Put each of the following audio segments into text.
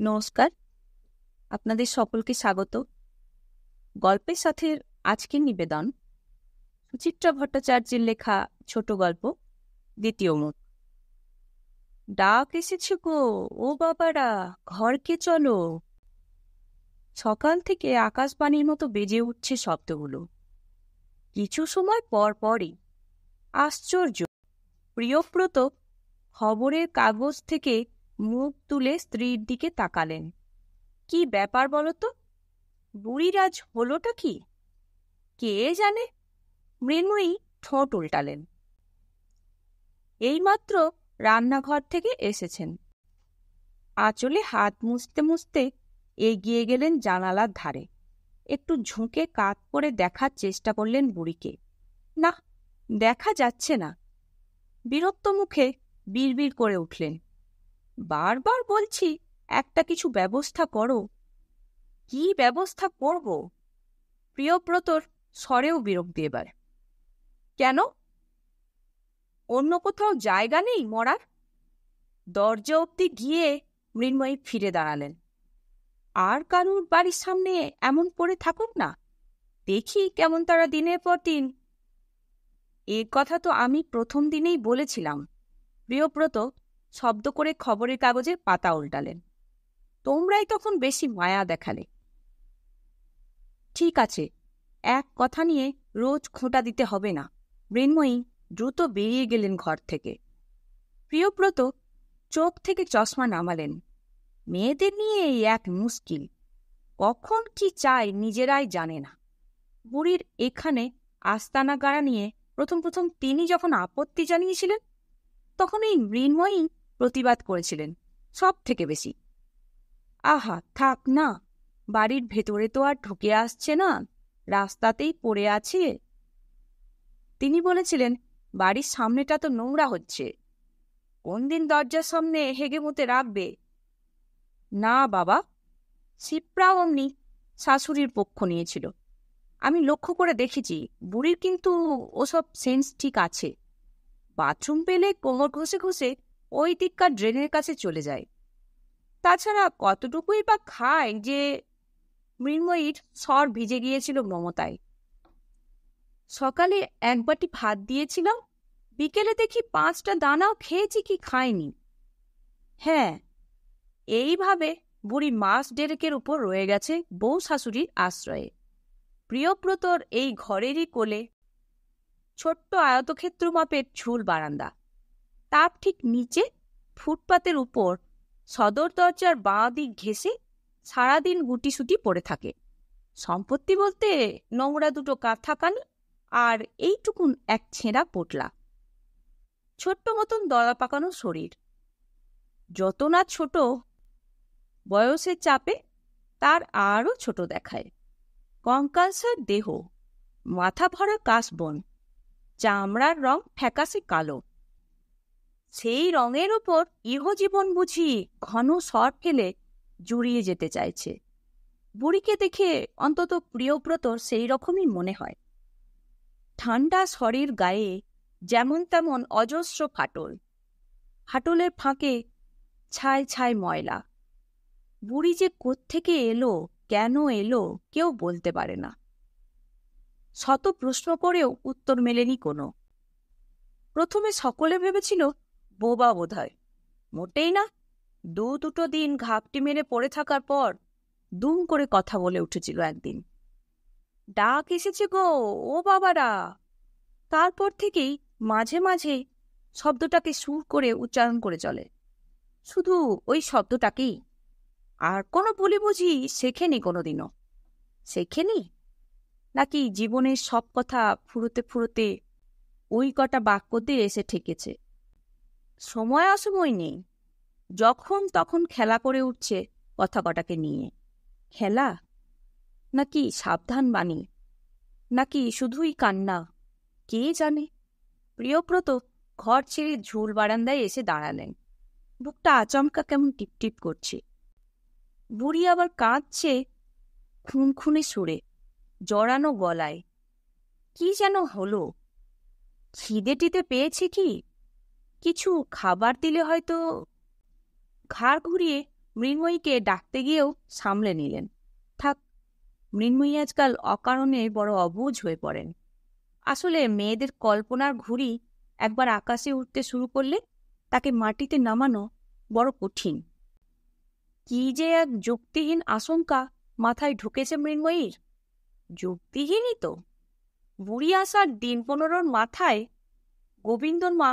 নমস্কার, আপনাদের সকলকে স্বাগত। গল্পের সাথে আজকের নিবেদন সুচিত্রা ভট্টাচার্যের লেখা ছোট গল্প দ্বিতীয় মুখ। ডাক এসেছে গো, ও বাবারা, ঘরকে চলো। সকাল থেকে আকাশবাণীর মতো বেজে উঠছে শব্দগুলো। কিছু সময় পর পরই আশ্চর্য, প্রিয়ব্রত খবরের কাগজ থেকে মুখ তুলে স্ত্রীর দিকে তাকালেন। কি ব্যাপার বলো তো? বুড়ির আজ হলোটা কি? কে জানে? মৃন্ময়ী ঠোঁট উল্টালেন। এইমাত্র রান্নাঘর থেকে এসেছেন। আঁচলে হাত মুছতে মুছতে এগিয়ে গেলেন জানালার ধারে। একটু ঝুঁকে কাত করে দেখার চেষ্টা করলেন বুড়িকে। না, দেখা যাচ্ছে না। বিরক্ত মুখে বিড়বিড় করে উঠলেন, বারবার বলছি একটা কিছু ব্যবস্থা করো। কি ব্যবস্থা করব? প্রিয়ব্রতর স্বরেও বিরক্তি এবার। কেন? অন্য কোথাও জায়গা নেই মরার? দরজা অব্দি গিয়ে মৃন্ময়ী ফিরে দাঁড়ালেন। আর কারুর বাড়ির সামনে এমন পড়ে থাকুক না, দেখি কেমন তারা দিনের পর দিন। এ কথা তো আমি প্রথম দিনেই বলেছিলাম। প্রিয়ব্রত শব্দ করে খবরের কাগজে পাতা উল্টালেন। তোমরাই তখন বেশি মায়া দেখালে। ঠিক আছে, এক কথা নিয়ে রোজ খোঁটা দিতে হবে না। মৃন্ময়ী দ্রুত বেরিয়ে গেলেন ঘর থেকে। প্রিয়ব্রত চোখ থেকে চশমা নামালেন। মেয়েদের নিয়ে এই এক মুশকিল, কখন কি চায় নিজেরাই জানে না। বুড়ির এখানে আস্তানা গাড়া নিয়ে প্রথম প্রথম তিনি যখন আপত্তি জানিয়েছিলেন, তখন এই মৃন্ময়ী প্রতিবাদ করেছিলেন সব থেকে বেশি। আহা, থাক না, বাড়ির ভেতরে তো আর ঢুকে আসছে না, রাস্তাতেই পড়ে আছে। তিনি বলেছিলেন, বাড়ির সামনেটা তো নোংরা হচ্ছে, কোন দিন দরজার সামনে হেগেমুতে রাখবে? না বাবা, শিপ্রাও অমনি শাশুড়ির পক্ষ নিয়েছিল। আমি লক্ষ্য করে দেখেছি, বুড়ির কিন্তু ওসব সেন্স ঠিক আছে। বাথরুম পেলে কোমর ঘষে ঘষে ওই দিককার ড্রেনের কাছে চলে যায়। তাছাড়া কতটুকুই বা খায় যে। মৃন্ময়ীর স্বর ভিজে গিয়েছিল মমতায়। সকালে এক বাটি ভাত দিয়েছিলাম, বিকেলে দেখি 5টা দানাও খেয়েছি কি খায়নি। হ্যাঁ, এইভাবে বুড়ি মাস ডেরেকের উপর রয়ে গেছে বউ শাশুড়ির আশ্রয়ে। প্রিয়ব্রতর এই ঘরেরই কোলে ছোট্ট আয়তক্ষেত্র মাপের ঝুল বারান্দা, তার ঠিক নিচে ফুটপাতের উপর সদর দরজার বাঁ দিক ঘেঁষে সারাদিন গুটিসুটি পড়ে থাকে। সম্পত্তি বলতে নোংরা দুটো কাঁথাকানি আর এইটুকুন এক ছেঁড়া পোটলা। ছোট্ট মতন দলা পাকানো শরীর, যত না ছোট, বয়সের চাপে তার আরও ছোট দেখায়। কঙ্কালসার দেহ, মাথা ভরা কাশবন, চামড়ার রং ফ্যাকাশে কালো। সেই রঙের ওপর ইহজীবন বুঝি ঘন সর ফেলে জুড়িয়ে যেতে চাইছে। বুড়িকে দেখে অন্তত প্রিয়ব্রতর সেই রকমই মনে হয়। ঠান্ডা শরীর গায়ে যেমন তেমন অজস্র ফাটল, ফাটলের ফাঁকে ছাই ছাই ময়লা। বুড়ি যে কোত্থেকে এলো, কেন এলো, কেউ বলতে পারে না। শত প্রশ্ন করেও উত্তর মেলেনি কোনো। প্রথমে সকলে ভেবেছিল বোবা বোধহয়, মোটেই না। দুটো দিন ঘাপটি মেরে পড়ে থাকার পর দুম করে কথা বলে উঠেছিল একদিন, ডাক এসেছে গো, ও বাবারা। তারপর থেকেই মাঝে মাঝে শব্দটাকে সুর করে উচ্চারণ করে চলে, শুধু ওই শব্দটাকেই। আর কোনো বলি বুঝি শেখেনি কোনোদিনও। শেখেনি নাকি জীবনের সব কথা ফুরোতে ফুরোতে ওই কটা বাক্যতে এসে ঠেকেছে। সময় অসময় নেই, যখন তখন খেলা করে উঠছে কথা কটাকে নিয়ে। খেলা নাকি সাবধান বাণী, নাকি শুধুই কান্না, কে জানে। প্রিয়ব্রত ঘর ছেড়ে ঝুল বারান্দায় এসে দাঁড়ালেন। বুকটা আচমকা কেমন টিপটিপ করছে। বুড়ি আবার কাঁদছে খুনখুনে সুরে, জড়ানো গলায়। কি যেন হলো? খিদে টিতে পেয়েছে কি? কিছু খাবার দিলে হয়তো। ঘাড় ঘুরিয়ে মৃন্ময়ীকে ডাকতে গিয়েও সামলে নিলেন। থাক, মৃন্ময়ী আজকাল অকারণে বড় অবুঝ হয়ে পড়েন। আসলে মেয়েদের কল্পনার ঘুড়ি একবার আকাশে উঠতে শুরু করলে তাকে মাটিতে নামানো বড় কঠিন। কি যে এক যুক্তিহীন আশঙ্কা মাথায় ঢুকেছে মৃন্ময়ীর। যুক্তিহীনই তো। বুড়ি আসার দিন 15 মাথায় গোবিন্দর মা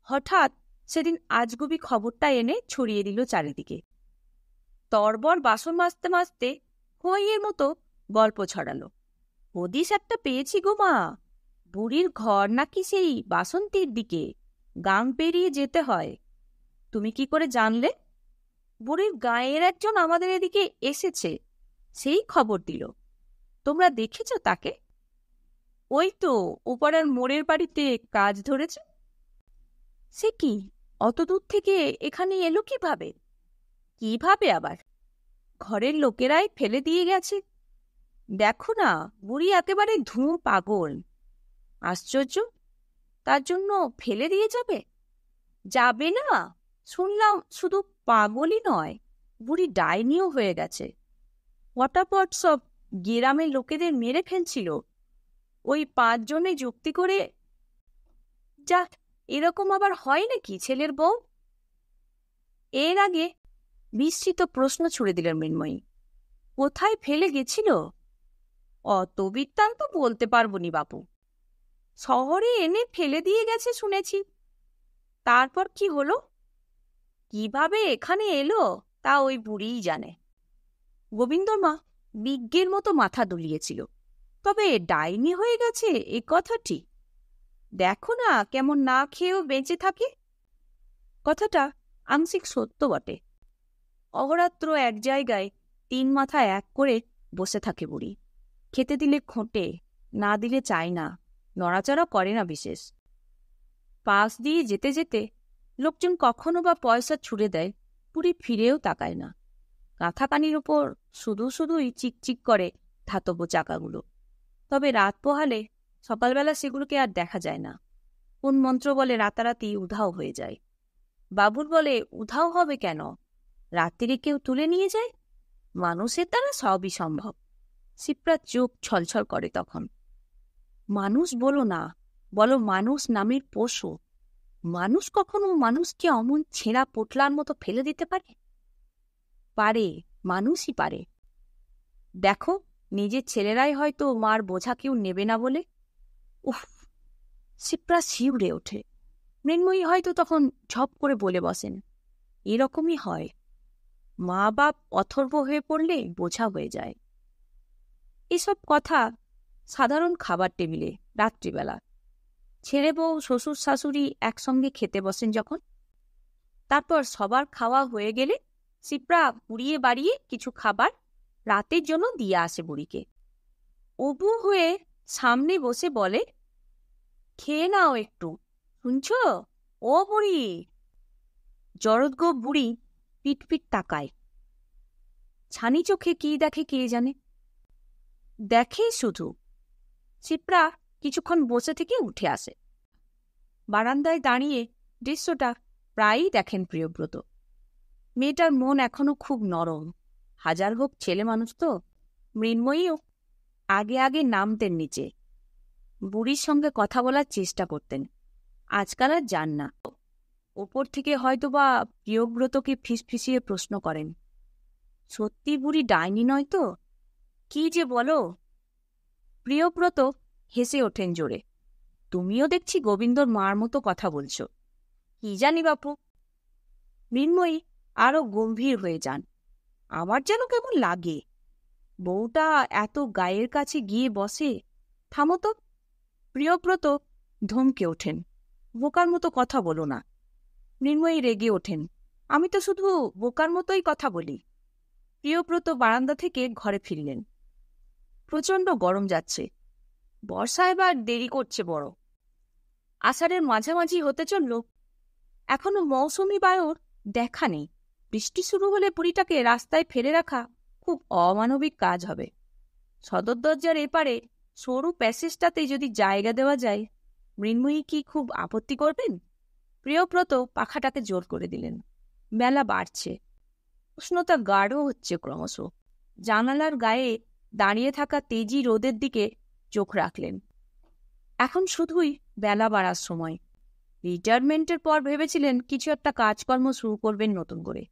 হঠাৎ সেদিন আজগুবি খবরটা এনে ছড়িয়ে দিল চারিদিকে। তরবর বাসন মাজতে মাজতে হইয়ের মতো গল্প ছড়ালো। হদিস একটা পেয়েছি গো মা, বুড়ির ঘর নাকি সেই বাসন্তীর দিকে, গাং পেরিয়ে যেতে হয়। তুমি কি করে জানলে? বুড়ির গাঁয়ের একজন আমাদের এদিকে এসেছে, সেই খবর দিল। তোমরা দেখেছ তাকে? ওই তো ওপাড়ার মোড়ের বাড়িতে কাজ ধরেছে। সে কি, অত দূর থেকে এখানে এলো কিভাবে? কিভাবে আবার? ঘরের লোকেরাই ফেলে দিয়ে গেছে। দেখো না, বুড়ি একেবারে ধুঁ পাগল। আশ্চর্য, তার জন্য ফেলে দিয়ে যাবে? যাবে না, শুনলাম শুধু পাগলই নয়, বুড়ি ডাইনিও হয়ে গেছে। পটাপট সব গ্রামের লোকেদের মেরে ফেলছিল। ওই 5 জনে যুক্তি করে। যা, এরকম আবার হয় নাকি ছেলের বউ? এর আগে বিস্মিত প্রশ্ন ছুড়ে দিলেন মৃন্ময়ী। কোথায় ফেলে গেছিল? অত বৃত্তান্ত বলতে পারবো নি বাপু। শহরে এনে ফেলে দিয়ে গেছে শুনেছি। তারপর কি হলো? কিভাবে এখানে এলো তা ওই বুড়িই জানে। গোবিন্দর মা বিজ্ঞের মতো মাথা দুলিয়েছিল। তবে ডাইনি হয়ে গেছে এ কথা ঠিক। দেখো না কেমন না খেয়েও বেঁচে থাকে। কথাটা আংশিক সত্য বটে। অহরাত্র এক জায়গায় 3 মাথা এক করে বসে থাকে বুড়ি। খেতে দিলে খোঁটে, না দিলে চায় না, নড়াচড়া করে না বিশেষ। পাশ দিয়ে যেতে যেতে লোকজন কখনো বা পয়সা ছুড়ে দেয়, বুড়ি ফিরেও তাকায় না। কাঁথাকানির উপর শুধু শুধুই চিকচিক করে ধাতব চাকাগুলো। তবে রাত পোহালে সকালবেলা সেগুলোকে আর দেখা যায় না। কোন মন্ত্র বলে রাতারাতি উধাও হয়ে যায়। বাবুল বলে উধাও হবে কেন, রাত্রিরে কেউ তুলে নিয়ে যায়। মানুষের দ্বারা সবই সম্ভব। শিপ্রার চোখ ছলছল করে তখন। মানুষ বলো না, বলো মানুষ নামের পশু। মানুষ কখনো মানুষকে অমন ছেঁড়া পোটলার মতো ফেলে দিতে পারে? পারে, মানুষই পারে। দেখো, নিজের ছেলেরাই হয়তো মার বোঝা কেউ নেবে না বলে। উফ! শিপ্রা শিউরে ওঠে। মৃন্ময়ী হয়তো তখন ঝপ করে বলে বসেন, এরকমই হয়, মা বাপ অথর্ব হয়ে পড়লে বোঝা হয়ে যায়। এসব কথা সাধারণ খাবার টেবিলে রাত্রিবেলা ছেলে বউ শ্বশুর শাশুড়ি একসঙ্গে খেতে বসেন যখন। তারপর সবার খাওয়া হয়ে গেলে শিপ্রা পুড়িয়ে বাড়িয়ে কিছু খাবার রাতের জন্য দিয়ে আসে বুড়িকে। অবু হয়ে সামনে বসে বলে, খেয়ে নাও একটু, শুনছ ও বুড়ি? জরদগো বুড়ি পিটপিট তাকায়। ছানি চোখে কি দেখে কে জানে। দেখে শুধু। শিপ্রা কিছুক্ষণ বসে থেকে উঠে আসে। বারান্দায় দাঁড়িয়ে দৃশ্যটা প্রায়ই দেখেন প্রিয়ব্রত। মেয়েটার মন এখনো খুব নরম। হাজার হোক ছেলে মানুষ তো। মৃন্ময়ীও আগে আগে নামতেন নিচে, বুড়ির সঙ্গে কথা বলার চেষ্টা করতেন। আজকাল আর যান না। ওপর থেকে হয়তোবা প্রিয়ব্রতকে ফিসফিসিয়ে প্রশ্ন করেন, সত্যি বুড়ি ডাইনি নয় তো? কি যে বলো! প্রিয়ব্রত হেসে ওঠেন জোরে। তুমিও দেখছি গোবিন্দর মার মতো কথা বলছ। কি জানি বাপু। মৃন্ময়ী আরো গম্ভীর হয়ে যান। আমার যেন কেমন লাগে। বউটা এত গায়ের কাছে গিয়ে বসে। থামো তো। প্রিয়ব্রত ধমকে ওঠেন, বোকার মতো কথা বলো না। মৃন্ময়ী রেগে ওঠেন, আমি তো শুধু বোকার মতোই কথা বলি। প্রিয়ব্রত বারান্দা থেকে ঘরে ফিরলেন। প্রচণ্ড গরম যাচ্ছে। বর্ষা এবার দেরি করছে বড়। আষাঢ়ের মাঝামাঝি হতে চলল, এখনো মৌসুমি বায়ুর দেখা নেই। বৃষ্টি শুরু হলে বুড়িটাকে রাস্তায় ফেলে রাখা খুব অমানবিক কাজ হবে। সদর দরজার এপারে সরু প্যাসেজটাতে যদি জায়গা দেওয়া যায়, মৃন্ময়ী কি খুব আপত্তি করবেন? প্রিয়ব্রত পাখাটাকে জোর করে দিলেন। বেলা বাড়ছে। উষ্ণতা গাঢ় হচ্ছে ক্রমশ। জানালার গায়ে দাঁড়িয়ে থাকা তেজি রোদের দিকে চোখ রাখলেন। এখন শুধুই বেলা বাড়ার সময়। রিটায়ারমেন্টের পর ভেবেছিলেন কিছু একটা কাজকর্ম শুরু করবেন নতুন করে।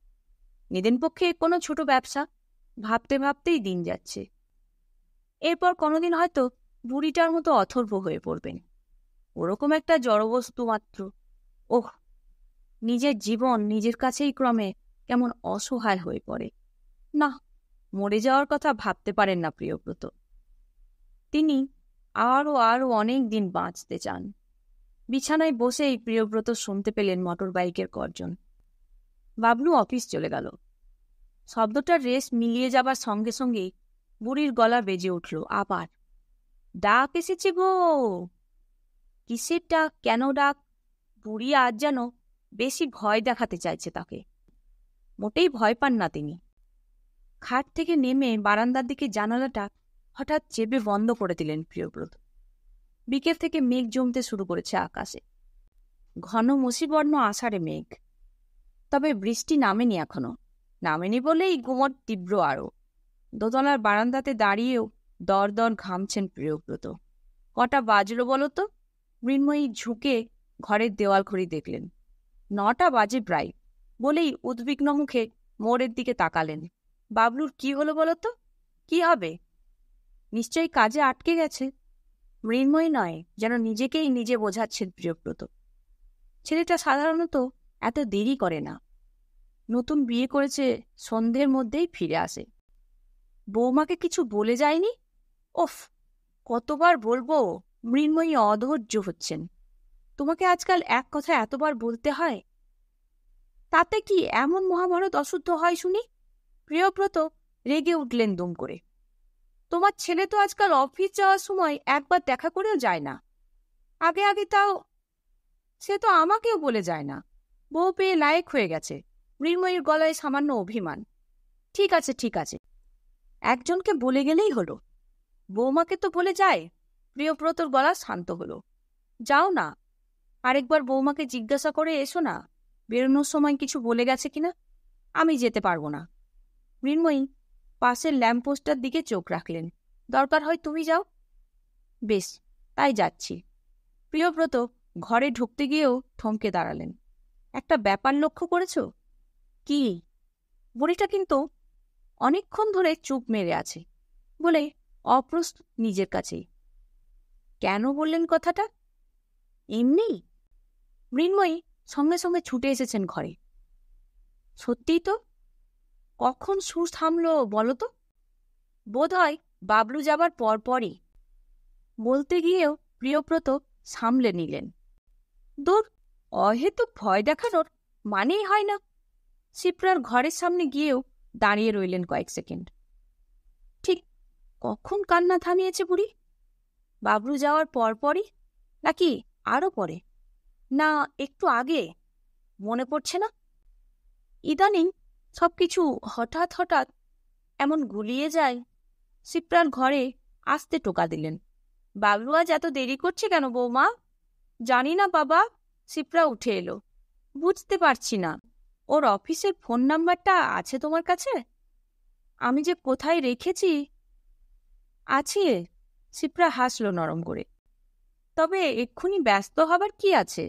নিদেন পক্ষে কোনো ছোট ব্যবসা। ভাবতে ভাবতেই দিন যাচ্ছে। এরপর কোনোদিন হয়তো বুড়িটার মতো অথর্ব হয়ে পড়বেন। ওরকম একটা জড়বস্তু মাত্র। ওহ, নিজের জীবন নিজের কাছেই ক্রমে কেমন অসহায় হয়ে পড়ে। না, মরে যাওয়ার কথা ভাবতে পারেন না প্রিয়ব্রত। তিনি আরও অনেক দিন বাঁচতে চান। বিছানায় বসেই প্রিয়ব্রত শুনতে পেলেন মোটর বাইকের গর্জন। বাবলু অফিস চলে গেল। শব্দটার রেস মিলিয়ে যাবার সঙ্গে সঙ্গেই বুড়ির গলা বেজে উঠল আবার। ডাক এসেছে গো। কিসের ডাক, কেন ডাক? বুড়ি আজ যেন বেশি ভয় দেখাতে চাইছে তাকে। মোটেই ভয় পান না তিনি। খাট থেকে নেমে বারান্দার দিকে জানালাটা হঠাৎ চেপে বন্ধ করে দিলেন প্রিয়ব্রত। বিকেল থেকে মেঘ জমতে শুরু করেছে আকাশে। ঘন মসিবর্ণ আষাঢ়ে মেঘ। তবে বৃষ্টি নামেনি এখনো। নামেনি বলেই গুমট তীব্র আরও। দোতলার বারান্দাতে দাঁড়িয়েও দর দর ঘামছেন প্রিয়ব্রত। কটা বাজল বলো তো? মৃন্ময়ী ঝুঁকে ঘরের দেওয়াল ঘড়ি দেখলেন। 9টা বাজে প্রায় বলেই উদ্বিগ্ন মুখে মোড়ের দিকে তাকালেন। বাবলুর কি হলো বলো তো? কি হবে? নিশ্চয়ই কাজে আটকে গেছে। মৃন্ময়ী নয়, যেন নিজেকেই নিজে বোঝাচ্ছেন প্রিয়ব্রত। ছেলেটা সাধারণত এত দেরি করে না। নতুন বিয়ে করেছে, সন্ধ্যের মধ্যেই ফিরে আসে। বৌমাকে কিছু বলে যায়নি? ওফ, কতবার বলবো। মৃন্ময়ী অধৈর্য হচ্ছেন। তোমাকে আজকাল এক কথা এতবার বলতে হয়? তাতে কি এমন মহাভারত অশুদ্ধ হয় শুনি? প্রিয়ব্রত রেগে উঠলেন দুম করে। তোমার ছেলে তো আজকাল অফিস যাওয়ার সময় একবার দেখা করেও যায় না। আগে আগে তাও সে তো আমাকেও বলে যায় না। বউ পেয়ে লায়েক হয়ে গেছে। মৃন্ময়ীর গলায় সামান্য অভিমান। ঠিক আছে ঠিক আছে, একজনকে বলে গেলেই হলো। বৌমাকে তো বলে যায়। প্রিয়ব্রতর গলা শান্ত হলো। যাও না, আরেকবার বৌমাকে জিজ্ঞাসা করে এসো না বেরোনোর সময় কিছু বলে গেছে কিনা। আমি যেতে পারবো না। মৃন্ময়ী পাশের ল্যাম্পপোস্টটার দিকে চোখ রাখলেন। দরকার হয় তুমি যাও। বেশ, তাই যাচ্ছি। প্রিয়ব্রত ঘরে ঢুকতে গিয়েও থমকে দাঁড়ালেন। একটা ব্যাপার লক্ষ্য করেছ? কি? বুড়িটা কিন্তু অনেকক্ষণ ধরে চুপ মেরে আছে বলে অপ্রস্তুত নিজের কাছেই। কেন বললেন কথাটা? এমনি। মৃন্ময়ী সঙ্গে সঙ্গে ছুটে এসেছেন ঘরে। সত্যিই তো। কখন সুর থামল বলো তো? বোধ হয় বাবলু যাবার পরপরই। বলতে গিয়েও প্রিয়ব্রত সামলে নিলেন। দূর, অহেতুক ভয় দেখানোর মানেই হয় না। শিপ্রার ঘরের সামনে গিয়েও দাঁড়িয়ে রইলেন কয়েক সেকেন্ড। ঠিক কখন কান্না থামিয়েছে বুড়ি? বাবলু যাওয়ার পরপরই, নাকি আরও পরে, না একটু আগে? মনে পড়ছে না। ইদানিং সবকিছু হঠাৎ হঠাৎ এমন গুলিয়ে যায়। শিপ্রার ঘরে আসতে টোকা দিলেন। বাবলু আজ এত দেরি করছে কেন বৌমা? জানি না বাবা। শিপ্রা উঠে এলো। বুঝতে পারছি না। ওর অফিসের ফোন নাম্বারটা আছে তোমার কাছে? আমি যে কোথায় রেখেছি। আছে। শিপ্রা হাসল নরম করে। তবে এক্ষুনি ব্যস্ত হবার কি আছে?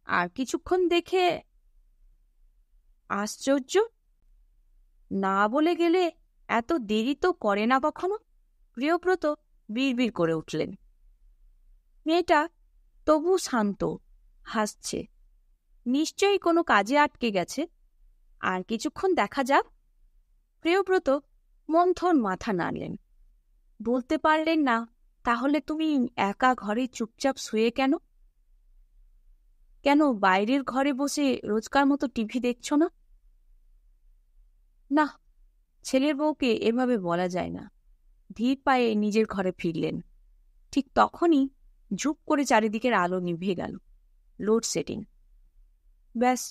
আর কিছুক্ষণ দেখে। আশ্চর্য, না বলে গেলে এত দেরি তো করে না কখনো। প্রিয়ব্রত বিড়বিড় করে উঠলেন। মেয়েটা তবু শান্ত, হাসছে। নিশ্চয়ই কোনো কাজে আটকে গেছে। আর কিছুক্ষণ দেখা যাক। প্রিয়ব্রত মন্থর মাথা নাড়লেন। বলতে পারলেন না, তাহলে তুমি একা ঘরে চুপচাপ শুয়ে কেন? কেন বাইরের ঘরে বসে রোজকার মতো টিভি দেখছ না? না, ছেলের বউকে এভাবে বলা যায় না। ধীর পায়ে নিজের ঘরে ফিরলেন। ঠিক তখনই ঝুপ করে চারিদিকের আলো নিভিয়ে গেল। লোডশেডিং। ব্যাস,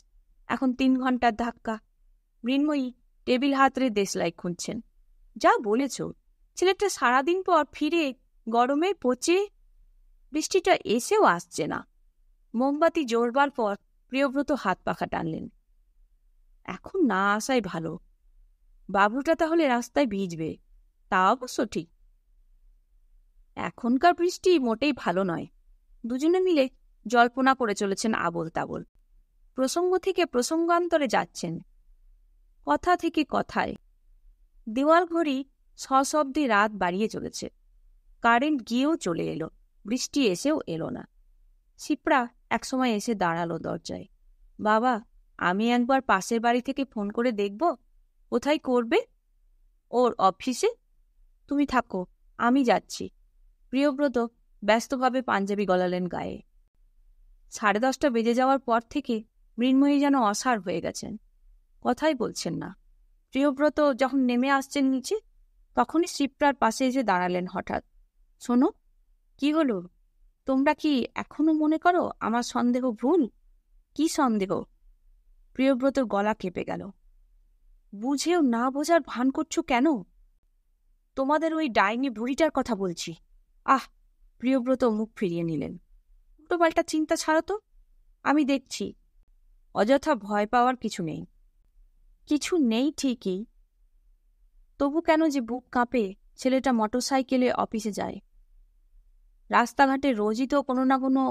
এখন 3 ঘন্টার ধাক্কা। মৃন্ময়ী টেবিল হাতড়ে দেশলাই খুঁজছেন। যা বলেছ, ছেলেটা সারাদিন পর ফিরে গরমে পচে। বৃষ্টিটা এসেও আসছে না। মোমবাতি জ্বলবার পর প্রিয়ব্রত হাত পাখা টানলেন। এখন না আসাই ভালো। বাবুটা তাহলে রাস্তায় ভিজবে, তা অবশ্য ঠিক। এখনকার বৃষ্টি মোটেই ভালো নয়। দুজনে মিলে জল্পনা করে চলেছেন আবোল তাবোল। প্রসঙ্গ থেকে প্রসঙ্গান্তরে যাচ্ছেন, কথা থেকে কথায়। দেওয়াল ঘড়ি সশব্দে রাত বাড়িয়ে চলেছে। কারেন্ট গিয়েও চলে এলো, বৃষ্টি এসেও এলো না। শিপ্রা একসময় এসে দাঁড়ালো দরজায়। বাবা, আমি একবার পাশের বাড়ি থেকে ফোন করে দেখব। কোথায় করবে? ওর অফিসে। তুমি থাকো, আমি যাচ্ছি। প্রিয়ব্রত ব্যস্তভাবে পাঞ্জাবি গলালেন গায়ে। 10:30 বেজে যাওয়ার পর থেকে মৃন্ময়ী যেন অসাড় হয়ে গেছেন, কথাই বলছেন না। প্রিয়ব্রত যখন নেমে আসছেন নিচে, তখনই শিপ্রার পাশে এসে দাঁড়ালেন হঠাৎ। শোনো, কি হলো? তোমরা কি এখনো মনে করো আমার সন্দেহ ভুল? কি সন্দেহ? প্রিয়ব্রতর গলা কেঁপে গেল। বুঝেও না বোঝার ভান করছো কেন? তোমাদের ওই ডাইনি বুড়িটার কথা বলছি। আহ! প্রিয়ব্রত মুখ ফিরিয়ে নিলেন। উল্টোপাল্টা চিন্তা ছাড়ো তো, আমি দেখছি। অযথা ভয় পাওয়ার কিছু নেই। কিছু নেই ঠিকই, তবু কেন যে বুক কাঁপে। ছেলেটা মোটরসাইকেলে অফিসে যায়। রাস্তাঘাটে রোজই তো কোনো না কোনো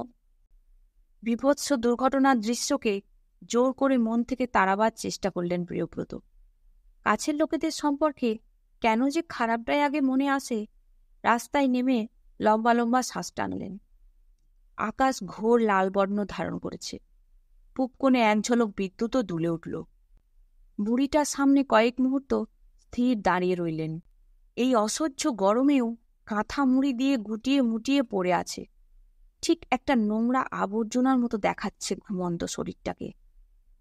বিভৎস দুর্ঘটনার দৃশ্যকে জোর করে মন থেকে তাড়াবার চেষ্টা করলেন প্রিয়ব্রত। কাছের লোকেদের সম্পর্কে কেন যে খারাপটাই আগে মনে আসে। রাস্তায় নেমে লম্বা লম্বা শ্বাস টানলেন। আকাশ ঘোর লাল বর্ণ ধারণ করেছে। পুবকোণে এক ঝলক বিদ্যুৎও দুলে উঠল। বুড়িটার সামনে কয়েক মুহূর্ত স্থির দাঁড়িয়ে রইলেন। এই অসহ্য গরমেও কাঁথা মুড়ি দিয়ে গুটিয়ে মুটিয়ে পড়ে আছে। ঠিক একটা নোংরা আবর্জনার মতো দেখাচ্ছে ঘুমন্ত শরীরটাকে।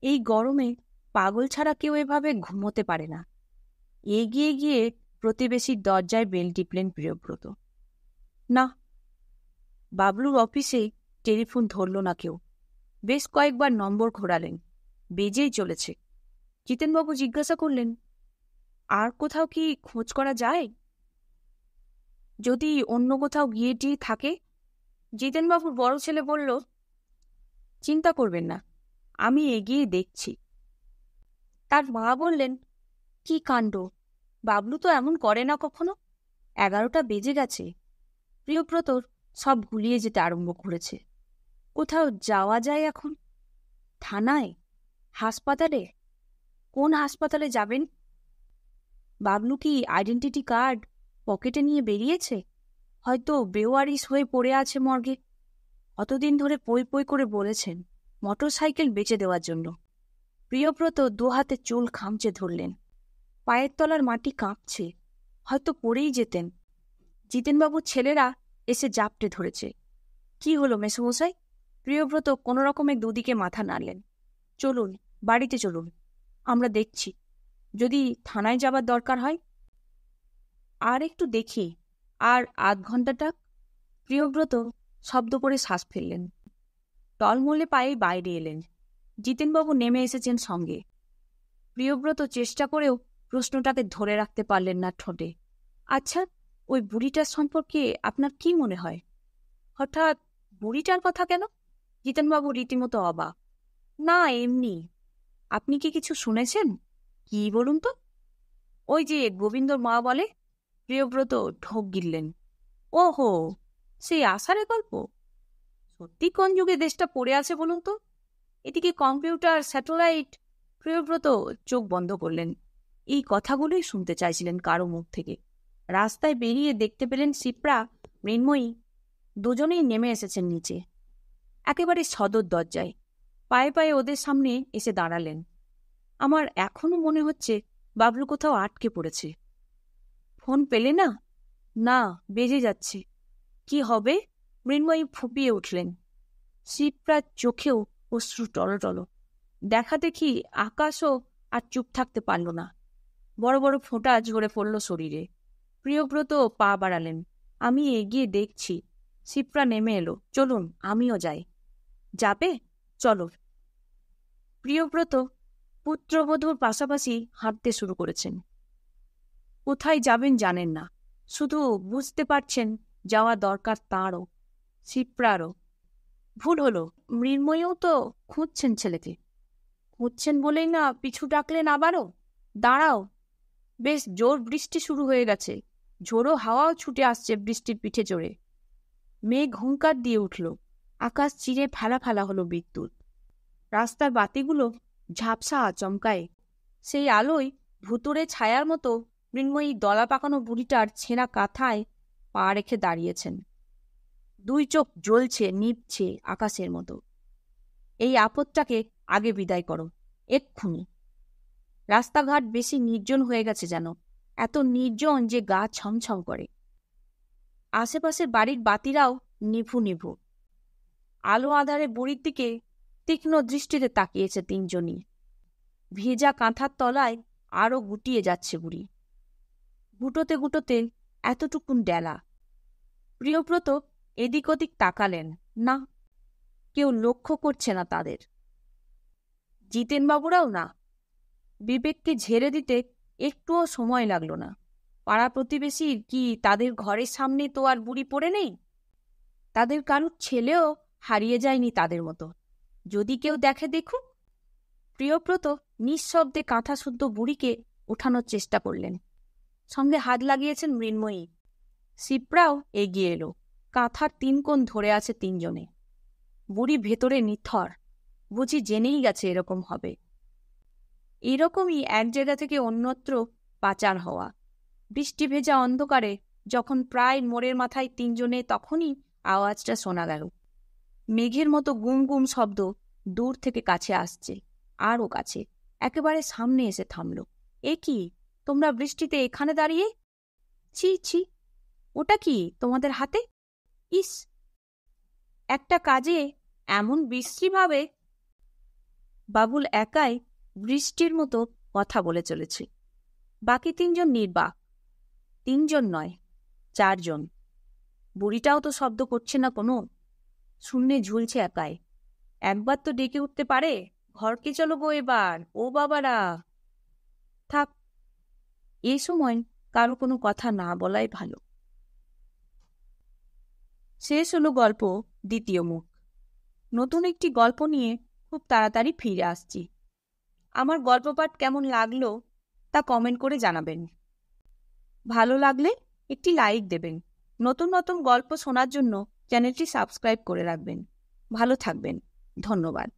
এই গরমে পাগল ছাড়া কেউ এভাবে ঘুমোতে পারে না। এগিয়ে গিয়ে প্রতিবেশীর দরজায় বেল টিপলেন প্রিয়ব্রত। না, বাবলুর অফিসে টেলিফোন ধরল না কেউ। বেশ কয়েকবার নম্বর ঘোরালেন, বেজেই চলেছে। জিতেনবাবু জিজ্ঞাসা করলেন, আর কোথাও কি খোঁজ করা যায়? যদি অন্য কোথাও গিয়ে টিয়ে থাকে? জিতেনবাবুর বড় ছেলে বলল, চিন্তা করবেন না, আমি এগিয়ে দেখছি। তার মা বললেন, কি কাণ্ড, বাবলু তো এমন করে না কখনো। 11টা বেজে গেছে। প্রিয়ব্রতর সব ভুলিয়ে যেতে আরম্ভ করেছে। কোথাও যাওয়া যায় এখন? থানায়? হাসপাতালে? কোন হাসপাতালে যাবেন? বাবলু কি আইডেন্টিটি কার্ড পকেটে নিয়ে বেরিয়েছে? হয়তো বেওয়ারিশ হয়ে পড়ে আছে মর্গে। অতদিন ধরে পই পই করে বলেছেন মোটরসাইকেল বেচে দেওয়ার জন্য। প্রিয়ব্রত দুহাতে চুল খামচে ধরলেন। পায়ের তলার মাটি কাঁপছে, হয়তো পড়েই যেতেন। জিতেনবাবুর ছেলেরা এসে জাপটে ধরেছে। কি হলো মেসোমশাই? প্রিয়ব্রত কোনো রকমে দুদিকে মাথা নাড়লেন। চলুন, বাড়িতে চলুন, আমরা দেখছি। যদি থানায় যাবার দরকার হয়। আর একটু দেখি, আর আধ ঘন্টাটা। প্রিয়ব্রত শব্দ করে শ্বাস ফেললেন। টলমলে পায়ে বাইরে এলেন। জিতেনবাবু নেমে এসেছেন সঙ্গে। প্রিয়ব্রত চেষ্টা করেও প্রশ্নটাকে ধরে রাখতে পারলেন না ঠোঁটে। আচ্ছা, ওই বুড়িটার সম্পর্কে আপনার কি মনে হয়? হঠাৎ বুড়িটার কথা কেন? জিতেনবাবু রীতিমতো অবাক। না, এমনি। আপনি কি কিছু শুনেছেন? কি বলুন তো? ওই যে গোবিন্দর মা বলে। প্রিয়ব্রত ঢোক গিললেন। ওহো, সেই আষাঢ়ের গল্প? সত্যি কোন যুগে দেশটা পড়ে আছে বলুন তো? এদিকে কম্পিউটার, স্যাটেলাইট। প্রিয়ব্রত চোখ বন্ধ করলেন। এই কথাগুলোই শুনতে চাইছিলেন কারো মুখ থেকে। রাস্তায় বেরিয়ে দেখতে পেলেন শিপ্রা, মৃন্ময়ী দুজনেই নেমে এসেছেন নিচে, একেবারে সদর দরজায়। পায়ে পায়ে ওদের সামনে এসে দাঁড়ালেন। আমার এখনো মনে হচ্ছে বাবলু কোথাও আটকে পড়েছে। ফোন পেলে না? না, বেজে যাচ্ছে। কি হবে? মৃন্ময়ী ফুপিয়ে উঠলেন। শিপ্রার চোখেও অশ্রু টলটল। দেখা দেখি আকাশও আর চুপ থাকতে পারল না। বড় বড় ফোঁটা ঝরে পড়ল শরীরে। প্রিয়ব্রত পা বাড়ালেন। আমি এগিয়ে দেখছি। শিপ্রা নেমে এলো। চলুন, আমিও যাই। যাবে? চলো। প্রিয়ব্রত পুত্রবধূর পাশাপাশি হাঁটতে শুরু করেছেন। কোথায় যাবেন জানেন না, শুধু বুঝতে পারছেন যাওয়া দরকার তাঁরও, শিপ্রারও। ভুল হলো, মৃন্ময়ীও তো খুঁজছেন ছেলেকে। খুঁজছেন বলেই না পিছু ডাকলেন আবারও। দাঁড়াও, বেশ জোর বৃষ্টি শুরু হয়ে গেছে। ঝোড়ো হাওয়াও ছুটে আসছে বৃষ্টির পিঠে চড়ে। মেঘ হুঙ্কার দিয়ে উঠল। আকাশ চিরে ফেলা ফেলা হলো বিদ্যুৎ। রাস্তার বাতিগুলো ঝাপসা আচমকায়। সেই আলোয় ভুতুড়ে ছায়ার মতো মৃন্ময়ী দলা পাকানো বুড়িটার ছেঁড়া কাঁথায় পা রেখে দাঁড়িয়েছেন। দুই চোখ জ্বলছে, নিভছে আকাশের মতো। এই আপদটাকে আগে বিদায় করো, এক্ষুনি। রাস্তাঘাট বেশি নির্জন হয়ে গেছে যেন, এত নির্জন যে গা ছমছম করে। আশেপাশের বাড়ির বাতিরাও নিভু নিভু। আলো আধারে বুড়ির দিকে তীক্ষ্ণ দৃষ্টিতে তাকিয়েছে তিনজনই। ভেজা কাঁথার তলায় আরও গুটিয়ে যাচ্ছে বুড়ি। গুটোতে গুটোতে এতটুকুন ডেলা। প্রিয়ব্রত এদিক ওদিক তাকালেন না, কেউ লক্ষ্য করছে না তাদের। জিতেনবাবুরাও না। বিবেককে ঝেড়ে দিতে একটুও সময় লাগল না। পাড়া প্রতিবেশীর কি তাদের ঘরের সামনে তো আর বুড়ি পড়ে নেই? তাদের কারুর ছেলেও হারিয়ে যায়নি তাদের মতো। যদি কেউ দেখে দেখুক। প্রিয়ব্রত নিঃশব্দে কাঁথা শুদ্ধ বুড়িকে ওঠানোর চেষ্টা করলেন। সঙ্গে হাত লাগিয়েছেন মৃন্ময়ী। শিপ্রাও এগিয়ে এলো। কাঁথার 3 কোণ ধরে আছে তিনজনে। বুড়ি ভেতরে নিথর। বুঝি জেনেই গেছে এরকম হবে। এরকমই এক জায়গা থেকে অন্যত্র পাচার হওয়া। বৃষ্টি ভেজা অন্ধকারে যখন প্রায় মোড়ের মাথায় তিনজনে, তখনই আওয়াজটা শোনা গেল। মেঘের মতো গুম গুম শব্দ দূর থেকে কাছে আসছে, আরও কাছে, একেবারে সামনে এসে থামল। এ কি, তোমরা বৃষ্টিতে এখানে দাঁড়িয়ে? ছি ছি, ওটা কি তোমাদের হাতে? ইস, একটা কাজে এমন বিশ্রীভাবে। বাবুল একাই বৃষ্টির মতো কথা বলে চলেছে। বাকি 3 জন নির্বাক। 3 জন নয়, 4 জন। বুড়িটাও তো শব্দ করছে না কোনো, শূন্যে ঝুলছে একাই। একবার তো ডেকে উঠতে পারে, ঘরকে চলো গো এবার, ও বাবারা। থাক, এই সময় কারো কোনো কথা না বলাই ভালো। শেষ হলো গল্প দ্বিতীয় মুখ। নতুন একটি গল্প নিয়ে খুব তাড়াতাড়ি ফিরে আসছি। আমার গল্প পাঠ কেমন লাগলো তা কমেন্ট করে জানাবেন। ভালো লাগলে একটি লাইক দেবেন। নতুন নতুন গল্প শোনার জন্য চ্যানেলটি সাবস্ক্রাইব করে রাখবেন। ভালো থাকবেন। ধন্যবাদ।